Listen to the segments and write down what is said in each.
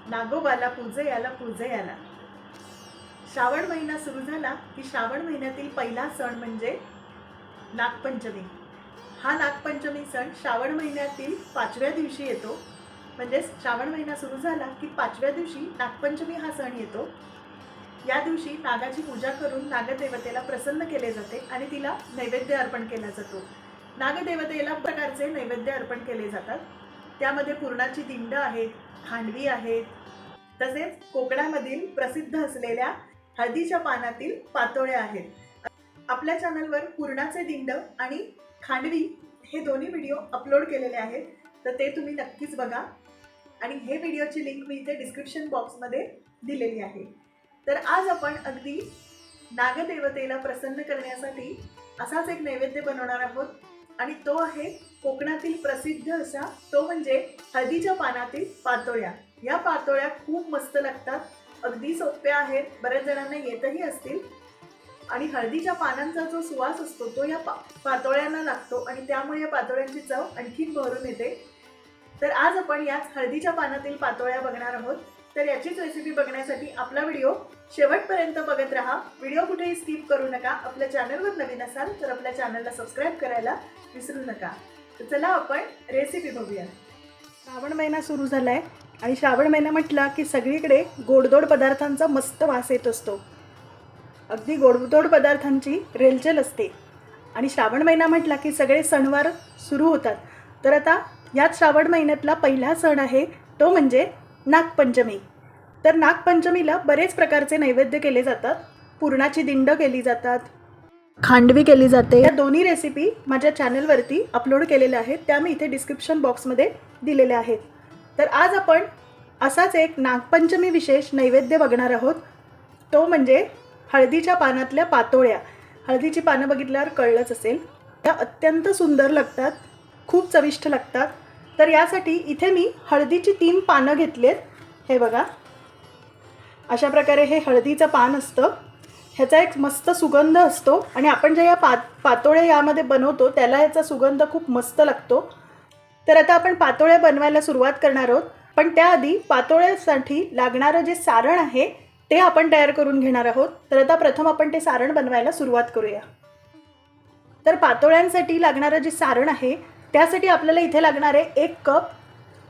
नागोबाला पूजयाला पूजयाला. श्रावण महिना सुरू झाला की श्रावण महिन्यातील पहिला सण म्हणजे नागपंचमी. हा नागपंचमी सण श्रावण महिन्यातील 5व्या दिवशी येतो. म्हणजे श्रावण महिना सुरू झाला की 5व्या दिवशी नागपंचमी हा सण येतो. या दिवशी नागाची पूजा करून नागदेवतेला प्रसन्न केले जाते आणि तिला नैवेद्य अर्पण केला जातो. नागदेवतेला प्रकारचे नैवेद्य अर्पण केले जातात. त्यामध्ये पुरणाची दिंड आहेत, खांडवी आहेत, तसेच कोकणामधील प्रसिद्ध असलेल्या हळदीच्या पानातील पातोळ्या आहेत. आपल्या चॅनलवर पुरणाचे दिंड आणि खांडवी हे दोन्ही व्हिडिओ अपलोड केलेले आहेत, तर ते तुम्ही नक्कीच बघा. आणि हे व्हिडिओची लिंक मी इथे डिस्क्रिप्शन बॉक्समध्ये दिलेली आहे. तर आज आपण अगदी नागदेवतेला प्रसन्न करण्यासाठी असाच एक नैवेद्य बनवणार आहोत आणि तो आहे कोकणातील प्रसिद्ध असा, तो म्हणजे हळदीच्या पानातील पातोळ्या. या पातोळ्या खूप मस्त लागतात, अगदी सोप्या आहेत, बऱ्याच जणांना येतही असतील. आणि हळदीच्या पानांचा जो सुवास असतो तो या पातोळ्यांना लागतो आणि त्यामुळे या पातोळ्यांची चव आणखीन भरून येते. तर आज आपण याच हळदीच्या पानातील पातोळ्या बघणार आहोत. तर याचीच रेसिपी बघण्यासाठी आपला व्हिडिओ शेवटपर्यंत बघत राहा. व्हिडिओ कुठेही स्किप करू नका. आपल्या चॅनलवर नवीन असाल तर आपल्या चॅनलला सबस्क्राईब करायला विसरू नका. तर चला आपण रेसिपी बघूया. श्रावण महिना सुरू झाला आहे आणि श्रावण महिना म्हटला की सगळीकडे गोडधोड पदार्थांचा मस्त वास येत असतो. अगदी गोडधोड पदार्थांची रेलचेल असते आणि श्रावण महिना म्हटला की सगळे सणवार सुरू होतात. तर आता याच श्रावण महिन्यातला पहिला सण आहे तो म्हणजे नागपंचमी. तर नागपंचमीला बरेच प्रकारचे नैवेद्य केले जातात. पुरणाची दिंड केली जातात, खांडवी केली जाते. या दोन्ही रेसिपी माझ्या चॅनलवरती अपलोड केलेल्या आहेत, त्या मी इथे डिस्क्रिप्शन बॉक्समध्ये दिलेल्या आहेत. तर आज आपण असाच एक नागपंचमी विशेष नैवेद्य बघणार आहोत, तो म्हणजे हळदीच्या पानातल्या पातोळ्या. हळदीची पानं बघितल्यावर कळलंच असेल, त्या अत्यंत सुंदर लागतात, खूप चविष्ट लागतात. तर यासाठी इथे मी हळदीची 3 पानं घेतलेत. हे बघा, अशा प्रकारे हे हळदीचं पान असतं. ह्याचा एक मस्त सुगंध असतो आणि आपण ज्या या पातोळ्या यामध्ये बनवतो त्याला याचा सुगंध खूप मस्त लागतो. तर आता आपण पातोळ्या बनवायला सुरुवात करणार आहोत, पण त्याआधी पातोळ्यासाठी लागणारं जे सारण आहे ते आपण तयार करून घेणार आहोत. तर आता प्रथम आपण ते सारण बनवायला सुरुवात करूया. तर पातोळ्यांसाठी लागणारं जे सारण आहे त्यासाठी आपल्याला इथे लागणार आहे 1 कप,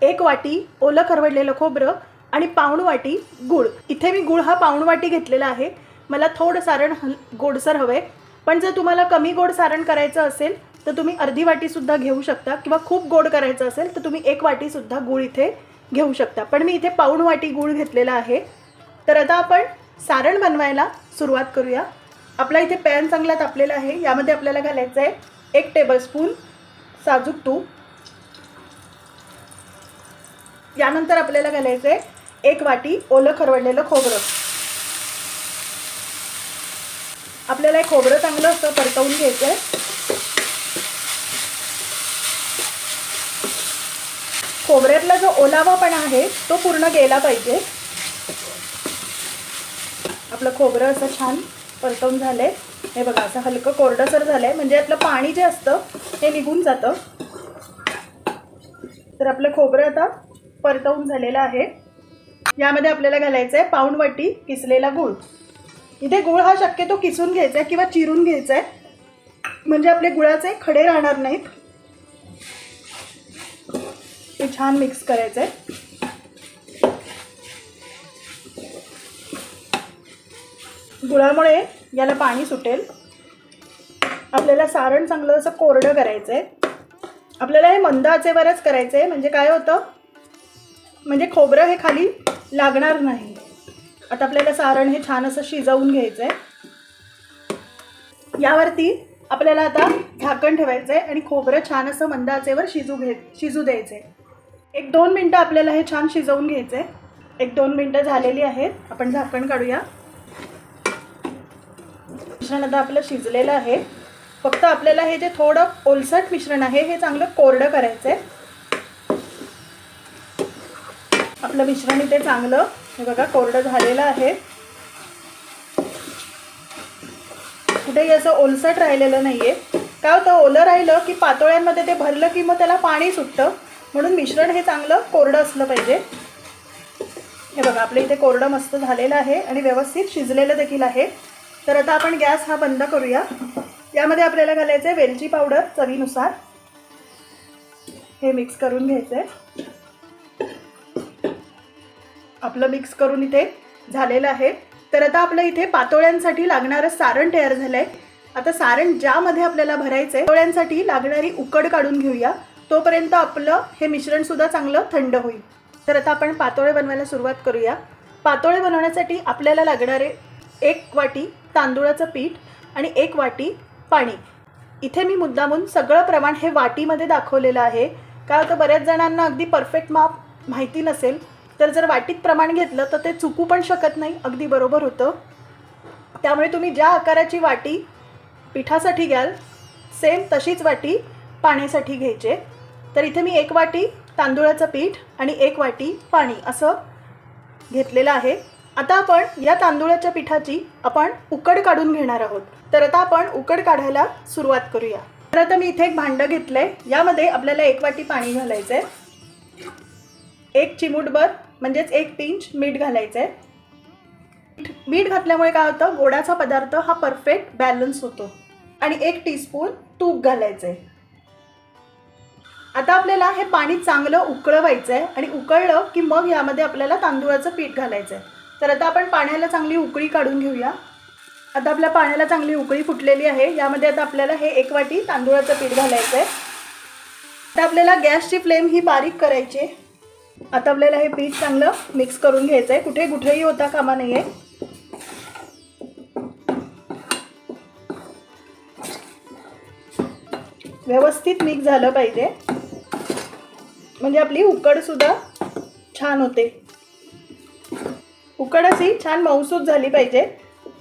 1 वाटी ओलं खरवडलेलं खोबरं आणि पाऊण वाटी गूळ. इथे मी गूळ हा पाऊण वाटी घेतलेला आहे. मला थोडं सारण गोडसर हवं आहे, पण जर तुम्हाला कमी गोड सारण करायचं असेल तर तुम्ही अर्धी वाटीसुद्धा घेऊ शकता, किंवा खूप गोड करायचं असेल तर तुम्ही 1 वाटीसुद्धा गूळ इथे घेऊ शकता. पण मी इथे पाऊण वाटी गूळ घेतलेला आहे. तर आता आपण सारण बनवायला सुरुवात करूया. आपला इथे पॅन चांगला तापलेला आहे. यामध्ये आपल्याला घालायचं आहे 1 टेबलस्पून साजूक तूप. यानंतर आपल्याला घालायचं आहे 1 वाटी ओलं खरवडलेलं खोबरं. आपल्याला हे खोबरं चांगलं असं परतवून घ्यायचं आहे. खोबऱ्यातला जो ओलावापणा आहे तो पूर्ण गेला पाहिजे. आपलं खोबरं असं छान परतवून झालं आहे. हे बघा, असं हलकं कोरडसर झालं आहे, म्हणजे आपलं पाणी जे असतं हे निघून जातं. तर आपलं खोबरं आता परतवून झालेलं आहे. यामध्ये आपल्याला घालायचं आहे पाऊण वाटी किसलेला गूळ. इथे गूळ हा शक्यतो किसून घ्यायचा आहे किंवा चिरून घ्यायचा आहे, म्हणजे आपले गुळाचे खडे राहणार नाहीत. हे छान मिक्स करायचं आहे. गुळामुळे याला पाणी सुटेल. आपल्याला सारण चांगलं असं कोरडं करायचं आहे. आपल्याला हे मंद आचेवरच करायचं आहे, म्हणजे काय होतं, म्हणजे खोबरं हे खाली लागणार नाही. आता आपल्याला सारण हे छान असं शिजवून घ्यायचं आहे. यावरती आपल्याला आता झाकण ठेवायचं आहे आणि खोबरं छान असं मंद आचेवर शिजू द्यायचं आहे. 1-2 मिनटं आपल्याला हे छान शिजवून घ्यायचं आहे. 1-2 मिनटं झालेली आहेत. आपण झाकण काढूया. मिश्रण आता आपलं शिजलेलं आहे. फक्त आपल्याला हे जे थोडं ओलसट मिश्रण आहे हे चांगलं कोरडं करायचं आहे. आपलं मिश्रण इथे चांगलं हे बघा कोरडं झालेलं आहे. कुठेही असं ओलसट राहिलेलं नाही आहे. काय होतं, ओलं राहिलं की पातोळ्यांमध्ये ते भरलं की मग त्याला पाणी सुटतं, म्हणून मिश्रण हे चांगलं कोरडं असलं पाहिजे. हे बघा आपलं इथे कोरडं मस्त झालेलं आहे आणि व्यवस्थित शिजलेलं देखील आहे. तर आता आपण गॅस हा बंद करूया. यामध्ये आपल्याला घालायचं आहे वेलची पावडर चवीनुसार. हे मिक्स करून घ्यायचं आहे. आपलं मिक्स करून इथे झालेलं आहे. तर आता आपलं इथे पातोळ्यांसाठी लागणारं सारण तयार झालं आहे. आता सारण ज्यामध्ये आपल्याला भरायचं आहे पातोळ्यांसाठी लागणारी उकड काढून घेऊया. तोपर्यंत आपलं हे मिश्रणसुद्धा चांगलं थंड होईल. तर आता आपण पातोळे बनवायला सुरुवात करूया. पातोळे बनवण्यासाठी आपल्याला लागणारे 1 वाटी तांदूळाचं पीठ आणि 1 वाटी पाणी. इथे मी मुद्दामून सगळं प्रमाण हे वाटीमध्ये दाखवलेलं आहे. का तर बऱ्याच जणांना अगदी परफेक्ट माप माहिती नसेल, तर जर वाटीत प्रमाण घेतलं तर ते चुकू पण शकत नाही, अगदी बरोबर होतं. त्यामुळे तुम्ही ज्या आकाराची वाटी पिठासाठी घ्याल सेम तशीच वाटी पाण्यासाठी घ्यायचे. तर इथे मी 1 वाटी तांदूळाचं पीठ आणि 1 वाटी पाणी असं घेतलेलं आहे. आता आपण या तांदूळाच्या पिठाची आपण उकड काढून घेणार आहोत. तर आता आपण उकड काढायला सुरुवात करूया. तर आता मी इथे एक भांडं घेतलं आहे. यामध्ये आपल्याला 1 वाटी पाणी घालायचं आहे. 1 चिमूटभर म्हणजेच 1 पिंच मीठ घालायचं आहे. मीठ घातल्यामुळे काय होतं, गोडाचा पदार्थ हा परफेक्ट बॅलन्स होतो. आणि 1 टीस्पून तूप घालायचं आहे. आता आपल्याला हे पाणी चांगलं उकळवायचं आहे आणि उकळलं की मग यामध्ये आपल्याला तांदूळाचं पीठ घालायचं आहे. तर आता आपण पाण्याला चांगली उकळी काढून घेऊया. आता आपल्या पाण्याला चांगली उकळी फुटलेली आहे. यामध्ये आता आपल्याला हे 1 वाटी तांदूळाचं पीठ घालायचं आहे. आता आपल्याला गॅसची फ्लेम ही बारीक करायची आहे. आता आपल्याला हे पीठ चांगलं मिक्स करून घ्यायचं आहे. कुठे कुठेही होता कामा नाही आहे. व्यवस्थित मिक्स झालं पाहिजे, म्हणजे आपली उकडसुद्धा छान होते. उकड अशी छान मऊसूत झाली पाहिजे,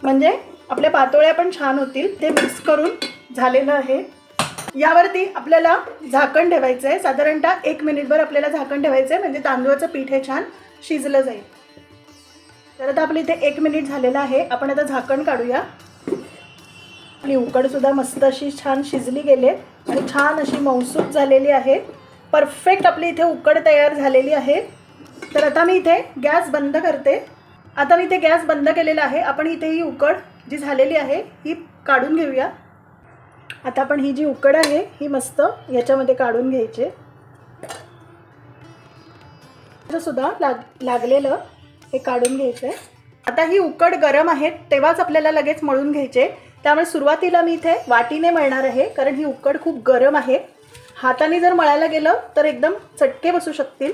म्हणजे आपल्या पातोळ्या पण छान होतील. ते मिक्स करून झालेलं आहे. यावरती आपल्याला झाकण ठेवायचं आहे. साधारणतः 1 मिनिटभर आपल्याला झाकण ठेवायचं आहे, म्हणजे तांदूळाचं पीठ हे छान शिजलं जाईल. तर आता आपलं इथे 1 मिनिट झालेलं आहे. आपण आता झाकण काढूया. आणि उकडसुद्धा मस्त अशी छान शिजली गेले आणि छान अशी मऊसूत झालेली आहे. परफेक्ट आपली इथे उकड तयार झालेली आहे. तर आता मी इथे गॅस बंद करते. आता मी इथे गॅस बंद केलेला आहे. आपण इथे ही उकड जी झालेली आहे ही काढून घेऊया. आता आपण ही जी उकड आहे ही मस्त याच्यामध्ये काढून घ्यायची. सुद्धा लागलेलं हे काढून घ्यायचं आहे. आता ही उकड गरम आहे तेव्हाच आपल्याला लगेच मळून घ्यायचे. त्यामुळे सुरुवातीला मी इथे वाटीने मळणार आहे, कारण ही उकड खूप गरम आहे. हाताने जर मळायला गेलं तर एकदम चटके बसू शकतील.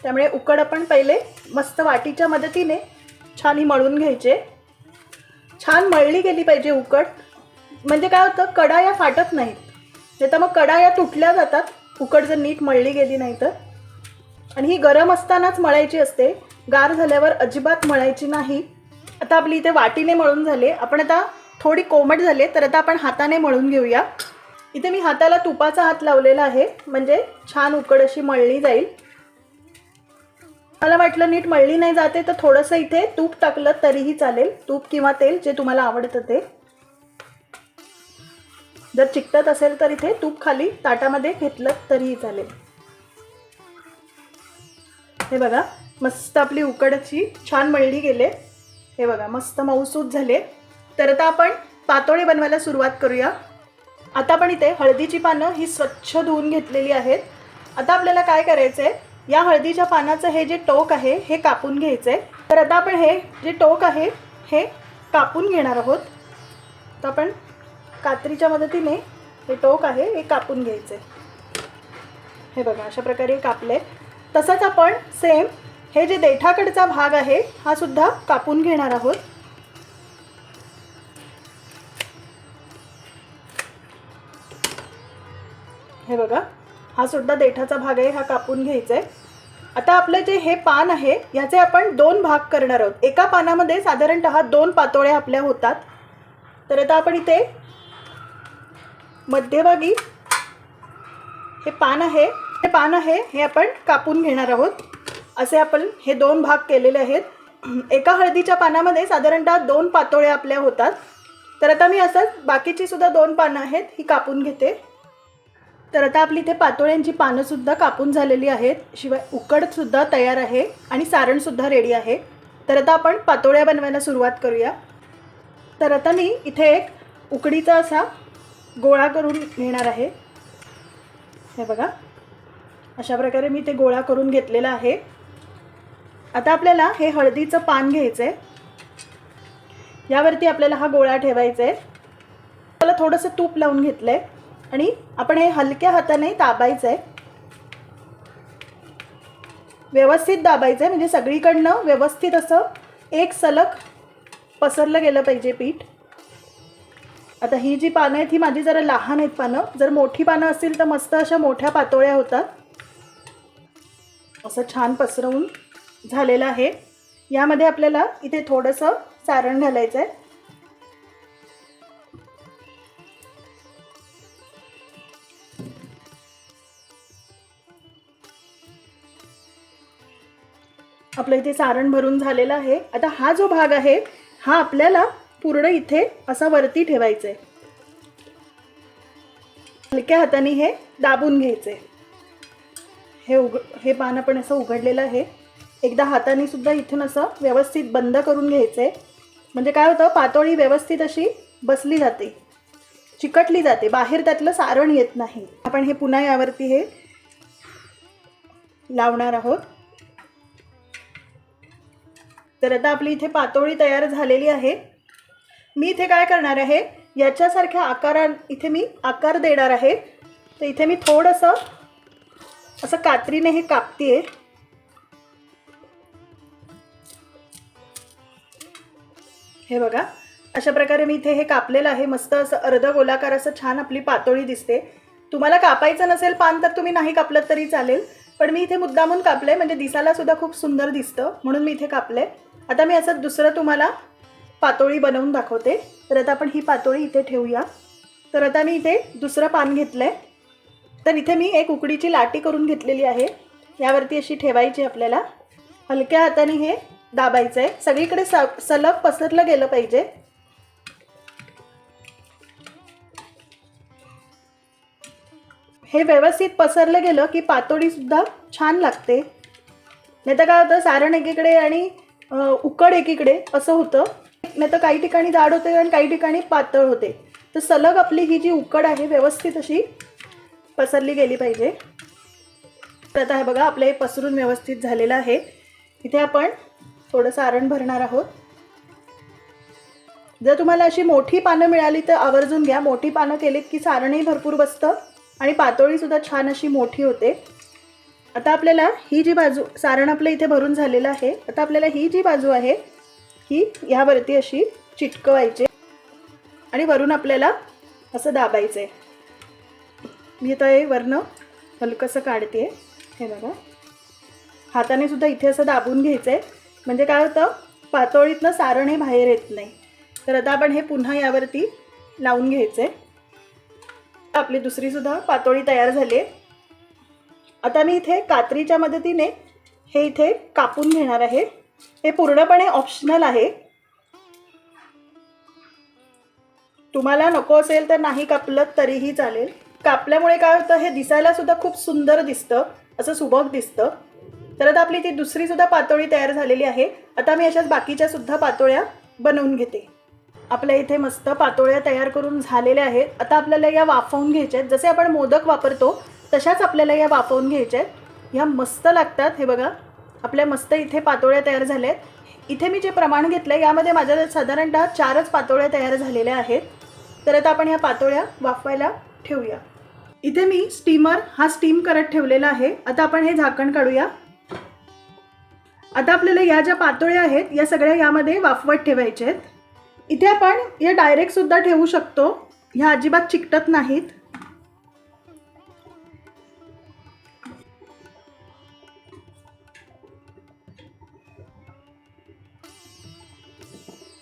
त्यामुळे उकड आपण पहिले मस्त वाटीच्या मदतीने छान ही मळून घ्यायचे. छान मळली गेली पाहिजे उकड, म्हणजे काय होतं, कढाया फाटत नाहीत. नाही तर मग कढाया तुटल्या जातात उकड जर नीट मळली गेली नाही तर. आणि ही गरम असतानाच मळायची असते, गार झाल्यावर अजिबात मळायची नाही. आता आपली इथे वाटीने मळून झाले. आपण आता थोडी कोमट झाले, तर आता आपण हाताने मळून घेऊया. इथे मी हाताला तुपाचा हात लावलेला आहे, म्हणजे छान उकड अशी मळली जाईल. मला वाटलं नीट मळली नाही जाते तर थोडंसं इथे तूप टाकलं तरीही चालेल. तूप किंवा तेल जे तुम्हाला आवडतं ते. जर चिकटत असेल तर इथे तूप खाली ताटामध्ये घेतलं तरीही चालेल. हे बघा मस्त आपली उकडची छान मळली गेले. हे बघा मस्त मऊसूत झाले. तर आता आपण पातोळे बनवायला सुरुवात करूया. आता आपण इथे हळदीची पानं ही स्वच्छ धुवून घेतलेली आहेत. आता आपल्याला काय करायचं आहे, या हळदीच्या पानाचं हे जे टोक आहे हे कापून घ्यायचं आहे. तर आता आपण हे जे टोक आहे हे कापून घेणार आहोत. तर आपण कात्रीच्या मदतीने हे टोक आहे हे कापून घ्यायचं आहे. हे बघा अशा प्रकारे कापले. तसंच आपण सेम हे जे देठाकडचा भाग आहे हा सुद्धा कापून घेणार आहोत. हे बघा हा सुद्धा देठाचा भाग आहे, हा कापून घ्यायचा आहे. आता आपलं जे हे पान आहे याचे आपण 2 भाग करणार आहोत. एका पानामध्ये साधारणतः 2 पातोळ्या आपल्या होतात. तर आता आपण इथे मध्यभागी हे पान आहे हे आपण कापून घेणार आहोत. असे आपण हे 2 भाग केलेले आहेत. एका हळदीच्या पानामध्ये साधारणतः 2 पातोळ्या आपल्या होतात. तर आता मी असंच बाकीची सुद्धा 2 पानं आहेत ही कापून घेते. तर आता आपली इथे पातोळ्यांची पानंसुद्धा कापून झालेली आहेत, शिवाय उकडसुद्धा तयार आहे आणि सारणसुद्धा रेडी आहे. तर आता आपण पातोळ्या बनवायला सुरुवात करूया. तर आता मी इथे एक उकडीचा असा गोळा करून घेणार आहे. हे बघा, अशा प्रकारे मी ते गोळा करून घेतलेला आहे. आता आपल्याला हे हळदीचं पान घ्यायचं आहे. यावरती आपल्याला हा गोळा ठेवायचा आहे. त्याला थोडंसं तूप लावून घेतलं आहे आणि आपण हे हलक्या हाताने दाबायचं आहे. व्यवस्थित दाबायचं आहे, म्हणजे सगळीकडनं व्यवस्थित असं एक सलग पसरलं गेलं पाहिजे पीठ. आता ही जी पानं आहेत ही माझी जरा लहान आहेत पानं. जर मोठी पानं असतील तर मस्त अशा मोठ्या पातोळ्या होतात. असं छान पसरवून झालेलं आहे. यामध्ये आपल्याला इथे थोडंसं सारण घालायचं आहे. आपलं इथे सारण भरून झालेलं आहे. आता हा जो भाग आहे हा आपल्याला पूर्ण इथे असा वरती ठेवायचा आहे. हलक्या हाताने हे दाबून घ्यायचे. हे पान आपण असं उघडलेलं आहे. एकदा हाताने सुद्धा इथून असं व्यवस्थित बंद करून घ्यायचे, म्हणजे काय होतं, पातोळी व्यवस्थित अशी बसली जाते, चिकटली जाते, बाहेर त्यातलं सारण येत नाही. आपण हे पुन्हा यावरती हे लावणार आहोत. तर आता आपली इथे पातोळी तयार झालेली आहे. मी इथे काय करणार आहे, याच्यासारख्या इथे मी आकार देणार आहे. तर इथे मी थोडंसं असं कात्रीने हे कापते. हे बघा, अशा प्रकारे मी इथे हे कापलेलं आहे. मस्त असं अर्ध गोलाकार असं छान आपली पातोळी दिसते. तुम्हाला कापायचं नसेल पान तर तुम्ही नाही कापलं तरी चालेल, पण मी इथे मुद्दामून कापलंय, म्हणजे दिसायला सुद्धा खूप सुंदर दिसतं म्हणून मी इथे कापलंय. आता मी असं दुसरं तुम्हाला पातोळी बनवून दाखवते. तर आता आपण ही पातोळी इथे ठेवूया. तर आता मी इथे दुसरं पान घेतलंय. तर इथे मी एक उकडीची लाटी करून घेतलेली आहे. यावरती अशी ठेवायची. आपल्याला हलक्या हाताने हे दाबायचं आहे. सगळीकडे सलग पसरलं गेलं पाहिजे. हे व्यवस्थित पसरलं गेलं की पातोळी सुद्धा छान लागते. नाही तर काय होतं, सारण एकीकडे आणि उकड एकीकडे असं होतं. नाही तर काही ठिकाणी जाड होते आणि काही ठिकाणी पातळ होते. तर सलग आपली ही जी उकड आहे व्यवस्थित अशी पसरली गेली पाहिजे. तर आता हे बघा, आपलं हे पसरून व्यवस्थित झालेलं आहे. इथे आपण थोडं सारण भरणार आहोत. जर तुम्हाला अशी मोठी पानं मिळाली तर आवर्जून घ्या. मोठी पानं केलीत की सारणही भरपूर बसतं आणि पातोळीसुद्धा छान अशी मोठी होते. आता आपल्याला ही जी बाजू, सारण आपलं इथे भरून झालेलं आहे. आता आपल्याला ही जी बाजू आहे ही ह्यावरती अशी चिटकवायची आणि वरून आपल्याला असं दाबायचं आहे. मी आता हे वरनं हलकंसं काढते. हे बघा, हाताने सुद्धा इथे असं दाबून घ्यायचं आहे, म्हणजे काय होतं, पातोळीतनं सारण हे बाहेर येत नाही. तर आता आपण हे पुन्हा यावरती लावून घ्यायचं आहे. आपली दुसरीसुद्धा पातोळी तयार झाली आहे. आता मी इथे कात्रीच्या मदतीने हे इथे कापून घेणार आहे. हे पूर्णपणे ऑप्शनल आहे. तुम्हाला नको असेल तर नाही कापलं तरीही चालेल. कापल्यामुळे काय होतं, हे दिसायला सुद्धा खूप सुंदर दिसतं, असं सुबक दिसतं. तर आता आपली ती दुसरीसुद्धा पातोळी तयार झालेली आहे. आता मी अशाच बाकीच्या सुद्धा पातोळ्या बनवून घेते. आपल्या इथे मस्त पातोळ्या तयार करून झालेल्या आहेत. आता आपल्याला या वाफवून घ्यायच्या आहेत. जसे आपण मोदक वापरतो तशाच आपल्याला या वाफवून घ्यायच्या आहेत. ह्या मस्त लागतात. हे बघा, आपल्या मस्त इथे पातोळ्या तयार झाल्या आहेत. इथे मी जे प्रमाण घेतलं आहे यामध्ये माझ्या साधारणतः 4च पातोळ्या तयार झालेल्या आहेत. तर आता आपण ह्या पातोळ्या वाफवायला ठेवूया. इथे मी स्टीमर हा स्टीम करत ठेवलेला आहे. आता आपण हे झाकण काढूया. आता आपल्याला या ज्या पातोळ्या आहेत या सगळ्या यामध्ये वाफवत ठेवायच्या आहेत. इथे आपण या डायरेक्ट सुद्धा ठेवू शकतो. ह्या अजिबात चिकटत नाहीत.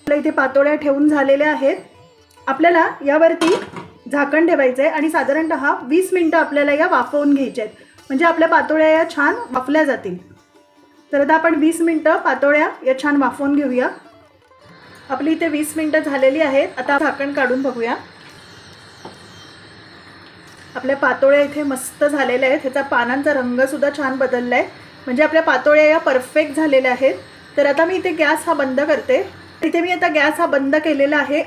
इथे पातोळ्या ठेवून झालेल्या आहेत. आपल्याला यावरती झाकण ठेवायचं आहे आणि साधारणतः 20 मिनिटं आपल्याला या वाफवून घ्यायच्या आहेत, म्हणजे आपल्या पातोळ्या या छान वाफल्या जातील. तर आता आपण 20 मिनिटं पातोळ्या या छान वाफवून घेऊया. आपली इथे 20 मिनिटं झालेली आहेत. आता झाकण काढून बघूया. आपल्या पातोळ्या इथे मस्त झालेल्या आहेत. ह्याचा पानांचा रंगसुद्धा छान बदलला आहे. म्हणजे आपल्या पातोळ्या या परफेक्ट झालेल्या आहेत. तर आता मी इथे गॅस हा बंद करते. इथे मी आता गॅस हा बंद केलेला आहे.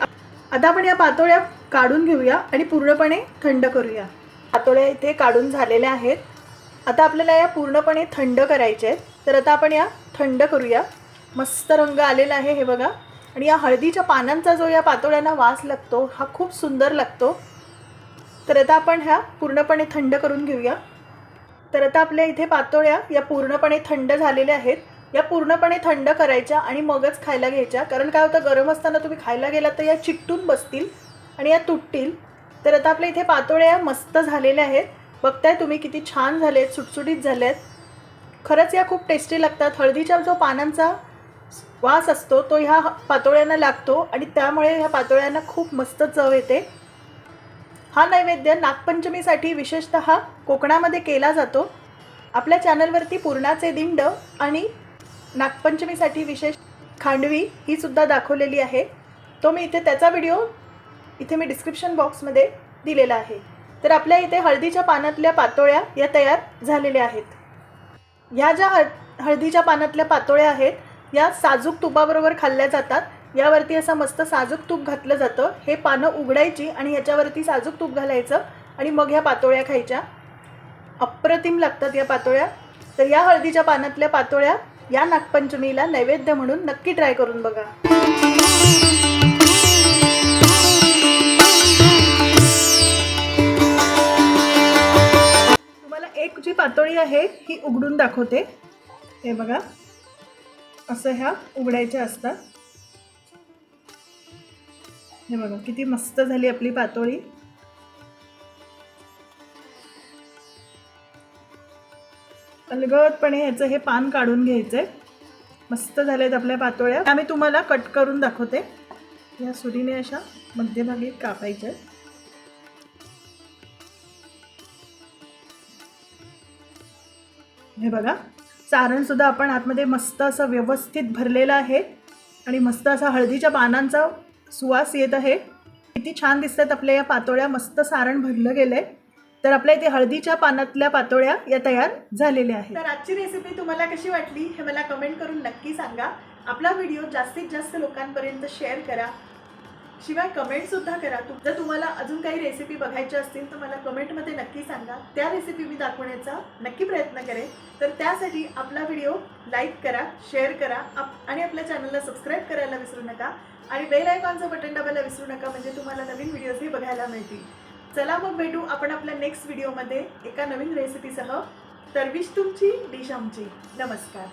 आता आपण या पातोळ्या काढून घेऊया आणि पूर्णपणे थंड करूया. पातोळ्या इथे काढून झालेल्या आहेत. आता आपल्याला या पूर्णपणे थंड करायच्या आहेत. तर आता आपण या थंड करूया. मस्त रंग आलेला आहे हे बघा. आणि या हळदीच्या पानांचा जो या पातोळ्यांना वास लागतो हा खूप सुंदर लागतो. तर आता आपण ह्या पूर्णपणे थंड करून घेऊया. तर आता आपल्या इथे पातोळ्या या पूर्णपणे थंड झालेल्या आहेत. या पूर्णपणे थंड करायच्या आणि मगच खायला घ्यायच्या. कारण काय होतं, गरम असताना तुम्ही खायला गेलात तर या चिकटून बसतील आणि या तुटतील. तर आता आपल्या इथे पातोळ्या मस्त झालेल्या आहेत. बघताय तुम्ही किती छान झालेत, सुटसुटीत झालेत. खरंच या खूप टेस्टी लागतात. हळदीच्या जो पानांचा वास असतो तो ह्या पातोळ्यांना लागतो आणि त्यामुळे ह्या पातोळ्यांना खूप मस्त चव येते. हा नैवेद्य नागपंचमीसाठी विशेषतः कोकणामध्ये केला जातो. आपल्या चॅनलवरती पुरणाचे दिंड आणि नागपंचमीसाठी विशेष खांडवी ही सुद्धा दाखवलेली आहे. तो मी इथे त्याचा व्हिडिओ इथे मी डिस्क्रिप्शन बॉक्समध्ये दिलेला आहे. तर आपल्या इथे हळदीच्या पानातल्या पातोळ्या या तयार झालेल्या आहेत. ह्या ज्या हळदीच्या पानातल्या पातोळ्या आहेत या साजूक तुपाबरोबर खाल्ल्या जातात. यावरती असं मस्त साजूक तूप घातलं जातं. हे पानं उघडायची आणि ह्याच्यावरती साजूक तूप घालायचं आणि मग ह्या पातोळ्या खायच्या. अप्रतिम लागतात या पातोळ्या. तर या हळदीच्या पानातल्या पातोळ्या या नागपंचमीला नैवेद्य म्हणून नक्की ट्राय करून बघा. तुम्हाला एक जी पातोळी आहे ही उघडून दाखवते. हे बघा, असं ह्या उघडायच्या असतात. हे बघा किती मस्त झाली आपली पातोळी. अलगदपणे ह्याचं हे पान काढून घ्यायचंय. मस्त झालेत आपल्या पातोळ्या. आम्ही तुम्हाला कट करून दाखवते. या सुरीने अशा मध्यभागी कापायच्या. हे बघा, सारण सुद्धा आपण आतमध्ये मस्त असं व्यवस्थित भरलेलं आहे आणि मस्त असा हळदीच्या पानांचा सुवास येत आहे. किती छान दिसतात आपल्या या पातोळ्या. मस्त सारण भरलं गेलंय. तर आपल्या इथे हळदीच्या पानातल्या पातोळ्या या तयार झालेल्या आहेत. तर आजची रेसिपी तुम्हाला कशी वाटली हे मला कमेंट करून नक्की सांगा. आपला व्हिडिओ जास्तीत जास्त लोकांपर्यंत शेअर करा. शिवाय कमेंटसुद्धा करा. जर तुम्हाला अजून काही रेसिपी बघायच्या असतील तर मला कमेंटमध्ये नक्की सांगा. त्या रेसिपी मी दाखवण्याचा नक्की प्रयत्न करेन. तर त्यासाठी आपला व्हिडिओ लाईक करा, शेअर करा आणि आपल्या चॅनलला सबस्क्राईब करायला विसरू नका. आणि बेल आयकॉनचं बटन दाबायला विसरू नका, म्हणजे तुम्हाला नवीन व्हिडिओजही बघायला मिळतील. चला मग भेटू आपण आपल्या नेक्स्ट व्हिडिओमध्ये एका नवीन रेसिपीसह. तर विश तुमची, डिश आमची. नमस्कार.